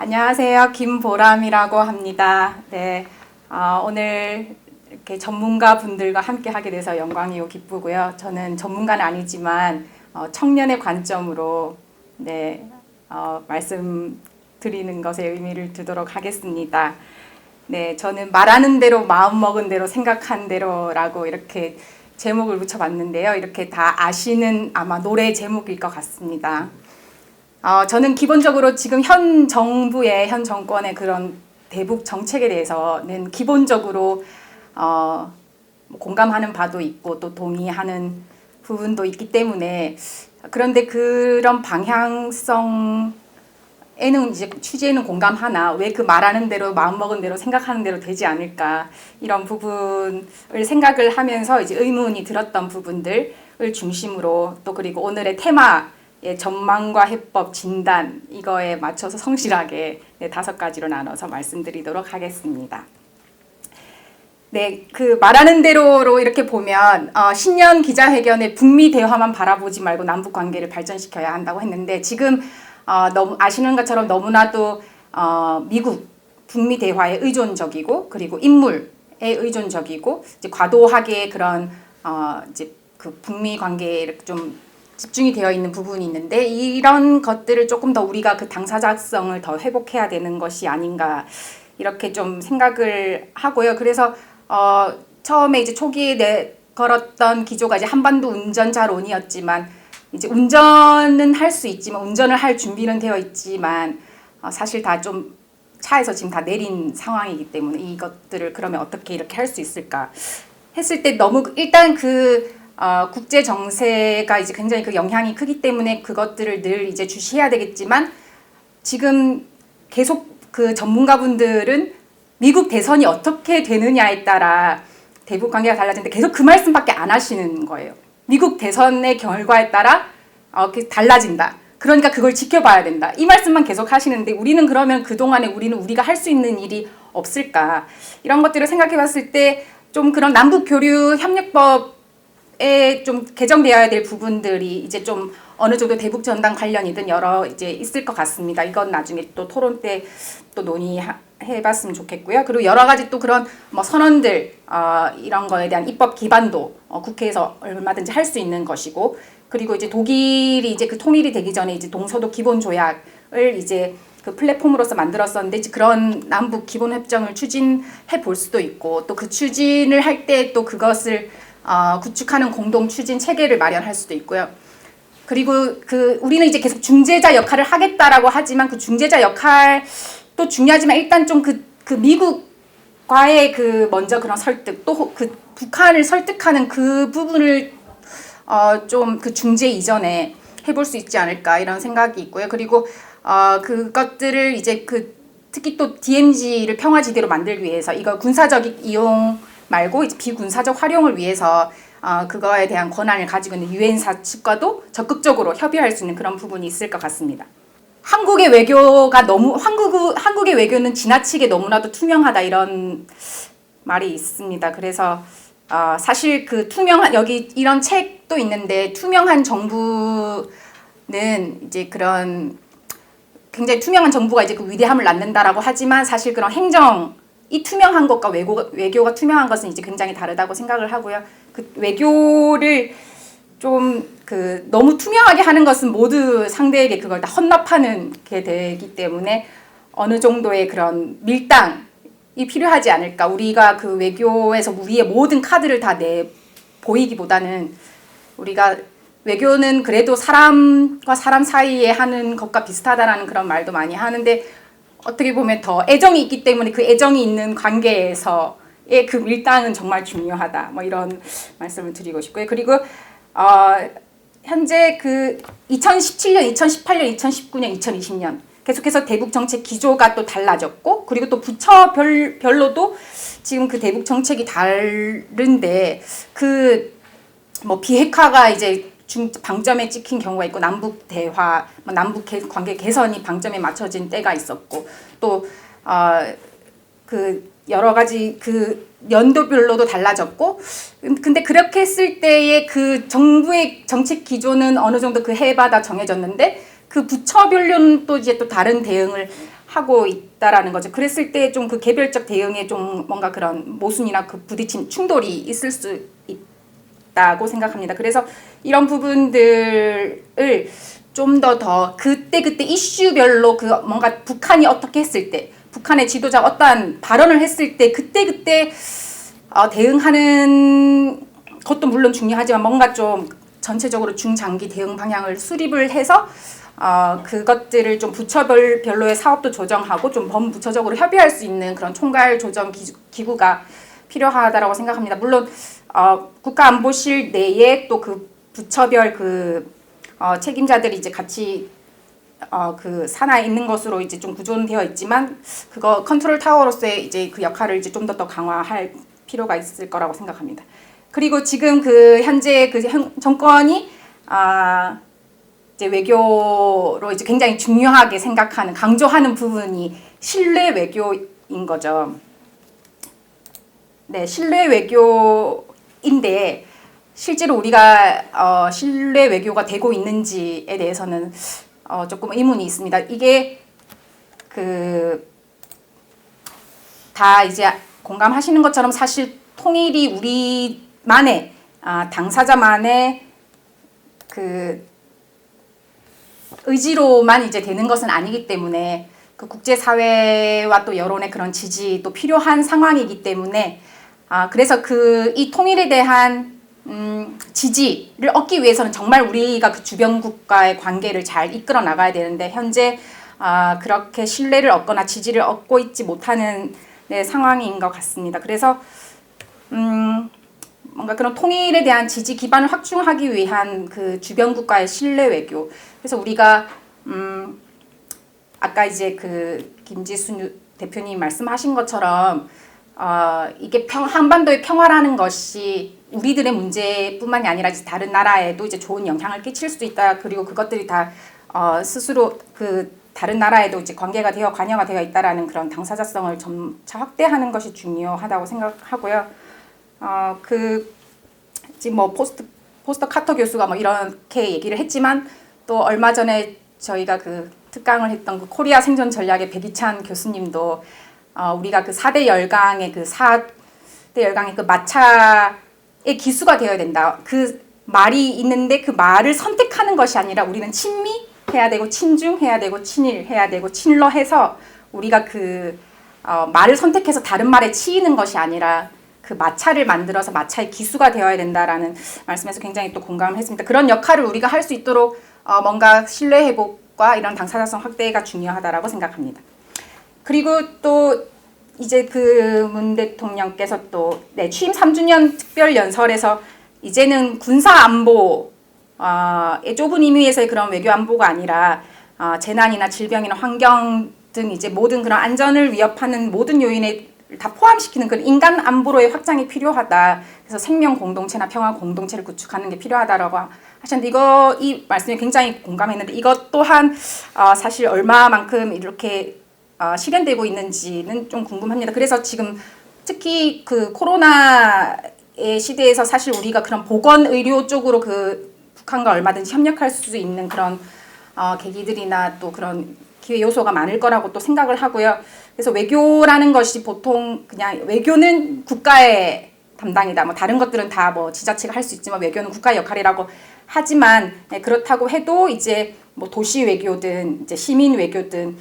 안녕하세요. 김보람이라고 합니다. 네, 오늘 이렇게 전문가 분들과 함께 하게 돼서 영광이고 기쁘고요. 저는 전문가는 아니지만 청년의 관점으로 말씀드리는 것에 의미를 두도록 하겠습니다. 네, 저는 말하는 대로 마음 먹은 대로 생각한 대로라고 이렇게 제목을 붙여봤는데요. 이렇게 다 아시는 아마 노래 제목일 것 같습니다. 저는 기본적으로 지금 현 정권의 그런 대북 정책에 대해서는 기본적으로 공감하는 바도 있고 또 동의하는 부분도 있기 때문에, 그런데 그런 방향성에는 이제 취지에는 공감하나 왜 그 말하는 대로 마음먹은 대로 생각하는 대로 되지 않을까, 이런 부분을 생각을 하면서 이제 의문이 들었던 부분들을 중심으로, 또 그리고 오늘의 테마 전망과 해법, 진단, 이거에 맞춰서 성실하게 5가지로 나눠서 말씀드리도록 하겠습니다. 네, 그 말하는 대로로 이렇게 보면 신년 기자회견에 북미 대화만 바라보지 말고 남북 관계를 발전시켜야 한다고 했는데, 지금 너무 아시는 것처럼 너무나도 미국 북미 대화에 의존적이고, 그리고 인물에 의존적이고, 이제 과도하게 그런 이제 그 북미 관계에 좀 집중이 되어 있는 부분이 있는데, 이런 것들을 조금 더 우리가 그 당사자성을 더 회복해야 되는 것이 아닌가, 이렇게 좀 생각을 하고요. 그래서 처음에 이제 초기에 걸었던 기조가 이제 한반도 운전자론이었지만, 이제 운전은 할 수 있지만, 운전을 할 준비는 되어 있지만 사실 다 좀 차에서 지금 다 내린 상황이기 때문에 이것들을 그러면 어떻게 이렇게 할 수 있을까 했을 때, 너무 일단 국제 정세가 이제 굉장히 그 영향이 크기 때문에 그것들을 늘 이제 주시해야 되겠지만, 지금 계속 그 전문가분들은 미국 대선이 어떻게 되느냐에 따라 대북 관계가 달라지는데 계속 그 말씀밖에 안 하시는 거예요. 미국 대선의 결과에 따라 달라진다. 그러니까 그걸 지켜봐야 된다. 이 말씀만 계속 하시는데, 우리는 그러면 그동안에 우리가 할 수 있는 일이 없을까? 이런 것들을 생각해 봤을 때 좀 그런 남북교류협력법 에 좀 개정되어야 될 부분들이 이제 좀 어느 정도 대북 전단 관련이든 여러 이제 있을 것 같습니다. 이건 나중에 또 토론 때 또 논의해봤으면 좋겠고요. 그리고 여러 가지 또 그런 선언들 이런 거에 대한 입법 기반도 국회에서 얼마든지 할 수 있는 것이고, 그리고 이제 독일이 이제 그 통일이 되기 전에 이제 동서독 기본 조약을 이제 그 플랫폼으로서 만들었었는데, 그런 남북 기본 협정을 추진해 볼 수도 있고, 또 그 추진을 할 때 또 그것을 구축하는 공동 추진 체계를 마련할 수도 있고요. 그리고 우리는 이제 계속 중재자 역할을 하겠다라고 하지만, 그 중재자 역할도 중요하지만 일단 좀 그 미국과의 먼저 그런 설득, 또 그 북한을 설득하는 그 부분을 좀 그 중재 이전에 해볼 수 있지 않을까, 이런 생각이 있고요. 그리고 그것들을 이제 특히 또 DMZ를 평화지대로 만들기 위해서 이거 군사적 이용 말고 이제 비군사적 활용을 위해서 그거에 대한 권한을 가지고 있는 유엔사 측과도 적극적으로 협의할 수 있는 그런 부분이 있을 것 같습니다. 한국의 외교는 지나치게 너무나도 투명하다, 이런 말이 있습니다. 그래서 사실 그 투명한, 여기 이런 책도 있는데, 투명한 정부는 이제 그런 굉장히 투명한 정부가 이제 그 위대함을 낳는다라고 하지만, 사실 그런 이 투명한 것과 외교가 투명한 것은 이제 굉장히 다르다고 생각을 하고요. 그 외교를 좀 너무 투명하게 하는 것은 모두 상대에게 그걸 다 헌납하는 게 되기 때문에 어느 정도의 그런 밀당이 필요하지 않을까. 우리가 그 외교에서 우리의 모든 카드를 다 보이기보다는, 우리가 외교는 그래도 사람과 사람 사이에 하는 것과 비슷하다라는 그런 말도 많이 하는데, 어떻게 보면 더 애정이 있기 때문에 그 애정이 있는 관계에서의 그 밀당은 정말 중요하다, 이런 말씀을 드리고 싶고요. 그리고 현재 2017년, 2018년, 2019년, 2020년 계속해서 대북 정책 기조가 또 달라졌고, 그리고 또 부처별로도 지금 그 대북 정책이 다른데, 비핵화가 이제 방점에 찍힌 경우가 있고, 남북 대화, 남북 관계 개선이 방점에 맞춰진 때가 있었고, 또 여러 가지 연도별로도 달라졌고, 근데 그렇게 했을 때의 그 정부의 정책 기조는 어느 정도 해마다 정해졌는데, 그 부처별로는 또 이제 또 다른 대응을 하고 있다라는 거죠. 그랬을 때 좀 그 개별적 대응에 좀 뭔가 그런 모순이나 그 부딪힌 충돌이 있을 수 있다고 생각합니다. 그래서 이런 부분들을 좀 더 그때 이슈별로 그 뭔가 북한이 어떻게 했을 때, 북한의 지도자가 어떠한 발언을 했을 때 그때 대응하는 것도 물론 중요하지만 뭔가 좀 전체적으로 중장기 대응 방향을 수립을 해서 그것들을 좀 부처별로의 사업도 조정하고 좀 범부처적으로 협의할 수 있는 그런 총괄 조정 기구가 필요하다라고 생각합니다. 물론 국가안보실 내에 또 그 부처별 책임자들이 이제 같이 그 산하에 있는 것으로 이제 좀 구조되어 있지만 그거 컨트롤 타워로서의 이제 그 역할을 이제 좀 더 강화할 필요가 있을 거라고 생각합니다. 그리고 지금 그 현재 그 정권이 이제 외교로 이제 굉장히 중요하게 생각하는 강조하는 부분이 신뢰 외교인 거죠. 네, 신뢰 외교인데 실제로 우리가 신뢰 외교가 되고 있는지에 대해서는 조금 의문이 있습니다. 이게 다 이제 공감하시는 것처럼 사실 통일이 우리만의 당사자만의 그 의지로만 이제 되는 것은 아니기 때문에 그 국제사회와 또 여론의 그런 지지도 필요한 상황이기 때문에 그래서 이 통일에 대한 지지를 얻기 위해서는 정말 우리가 그 주변 국가의 관계를 잘 이끌어 나가야 되는데 현재 그렇게 신뢰를 얻거나 지지를 얻고 있지 못하는 상황인 것 같습니다. 그래서 뭔가 그런 통일에 대한 지지 기반을 확충하기 위한 그 주변 국가의 신뢰 외교. 그래서 우리가 아까 이제 그 김지수 대표님 말씀하신 것처럼 이게 한반도의 평화라는 것이 우리들의 문제뿐만이 아니라 다른 나라에도 이제 좋은 영향을 끼칠 수도 있다. 그리고 그것들이 다 스스로 그 다른 나라에도 이제 관계가 되어 관여가 되어 있다라는 그런 당사자성을 점차 확대하는 것이 중요하다고 생각하고요. 지금 뭐 포스터 카터 교수가 뭐 이렇게 얘기를 했지만 또 얼마 전에 저희가 그 특강을 했던 그 코리아 생존 전략의 백이찬 교수님도 우리가 그 4대 열강의 그 마차의 기수가 되어야 된다. 그 말이 있는데 그 말을 선택하는 것이 아니라 우리는 친미해야 되고 친중해야 되고 친일해야 되고 친러해서 우리가 말을 선택해서 다른 말에 치이는 것이 아니라 그 마차를 만들어서 마차의 기수가 되어야 된다라는 말씀에서 굉장히 또 공감을 했습니다. 그런 역할을 우리가 할 수 있도록 뭔가 신뢰 회복과 이런 당사자성 확대가 중요하다라고 생각합니다. 그리고 또 이제 문 대통령께서 또 취임 3주년 특별 연설에서 이제는 군사 안보의 좁은 의미에서의 그런 외교 안보가 아니라 재난이나 질병이나 환경 등 이제 모든 그런 안전을 위협하는 모든 요인에 다 포함시키는 그런 인간 안보로의 확장이 필요하다. 그래서 생명 공동체나 평화 공동체를 구축하는 게 필요하다라고 하셨는데 이 말씀에 굉장히 공감했는데 이것 또한 사실 얼마만큼 이렇게 실현되고 있는지는 좀 궁금합니다. 그래서 지금 특히 그 코로나의 시대에서 사실 우리가 그런 보건의료 쪽으로 북한과 얼마든지 협력할 수 있는 그런 계기들이나 또 그런 기회 요소가 많을 거라고 또 생각을 하고요. 그래서 외교라는 것이 보통 그냥 외교는 국가의 담당이다. 뭐 다른 것들은 다 뭐 지자체가 할 수 있지만 외교는 국가의 역할이라고 하지만 그렇다고 해도 이제 뭐 도시 외교든 이제 시민 외교든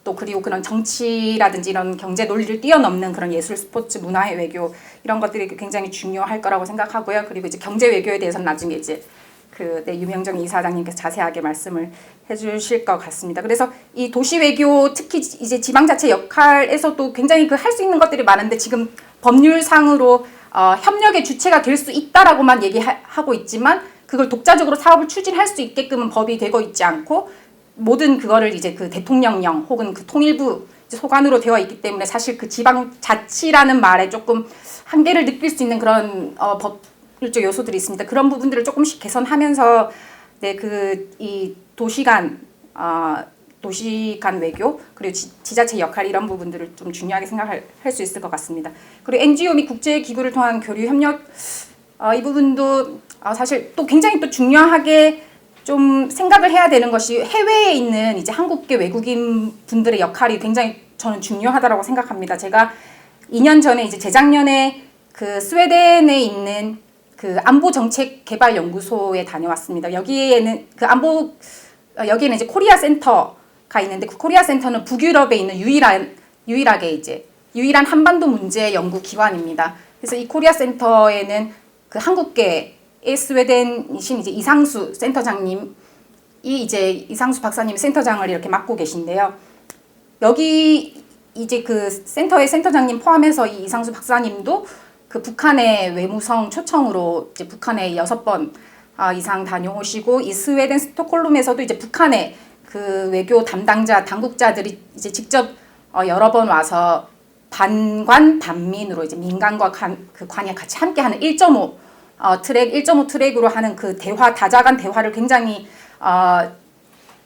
또 그리고 그런 정치라든지 이런 경제 논리를 뛰어넘는 그런 예술, 스포츠, 문화의 외교 이런 것들이 굉장히 중요할 거라고 생각하고요. 그리고 이제 경제 외교에 대해서는 나중에 이제 유명정 이사장님께서 자세하게 말씀을 해주실 것 같습니다. 그래서 이 도시 외교 특히 이제 지방자치 역할에서도 굉장히 할 수 있는 것들이 많은데 지금 법률상으로 협력의 주체가 될 수 있다라고만 얘기하고 있지만 그걸 독자적으로 사업을 추진할 수 있게끔은 법이 되고 있지 않고 모든 그거를 이제 대통령령 혹은 통일부 소관으로 되어 있기 때문에 사실 지방자치라는 말에 조금 한계를 느낄 수 있는 그런 법률적 요소들이 있습니다. 그런 부분들을 조금씩 개선하면서 이 도시 간 외교 그리고 지자체 역할 이런 부분들을 좀 중요하게 생각할 수 있을 것 같습니다. 그리고 NGO 및 국제기구를 통한 교류 협력 이 부분도 사실 또 굉장히 또 중요하게 좀 생각을 해야 되는 것이 해외에 있는 이제 한국계 외국인 분들의 역할이 굉장히 저는 중요하다고 생각합니다. 제가 2년 전에 이제 재작년에 그 스웨덴에 있는 그 안보정책개발연구소에 다녀왔습니다. 여기에는 그 여기에는 이제 코리아 센터가 있는데 그 코리아 센터는 북유럽에 있는 유일한 한반도 문제 연구 기관입니다. 그래서 이 코리아 센터에는 그 한국계 스웨덴이신 이제 이상수 센터장님이 이상수 박사님 센터장을 이렇게 맡고 계신데요. 여기 이제 그 센터의 센터장님 포함해서 이 이상수 박사님도 그 북한의 외무성 초청으로 이제 북한에 6번 이상 다녀오시고 이 스웨덴 스톡홀름에서도 이제 북한의 그 외교 담당자 당국자들이 이제 직접 여러 번 와서 반관 반민으로 이제 민간과 그 관이 같이 함께하는 1.5 트랙으로 하는 그 다자간 대화를 굉장히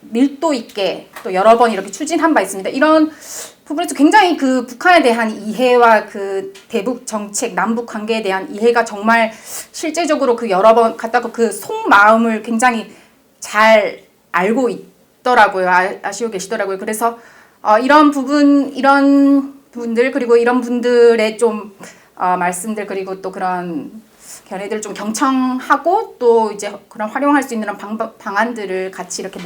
밀도 있게 또 여러 번 이렇게 추진한 바 있습니다. 이런 부분에서 굉장히 그 북한에 대한 이해와 그 대북 정책, 남북 관계에 대한 이해가 정말 실제적으로 그 여러 번 갔다가 그 속마음을 굉장히 잘 알고 있더라고요. 아시고 계시더라고요. 그래서 이런 분들 그리고 이런 분들의 좀 말씀들 그리고 또 그런 견해들 좀 경청하고 또 이제 그런 활용할 수 있는 방안들을 같이 이렇게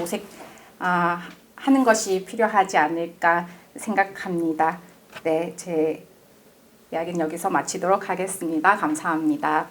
하는 것이 필요하지 않을까 생각합니다. 네, 제 이야기는 여기서 마치도록 하겠습니다. 감사합니다.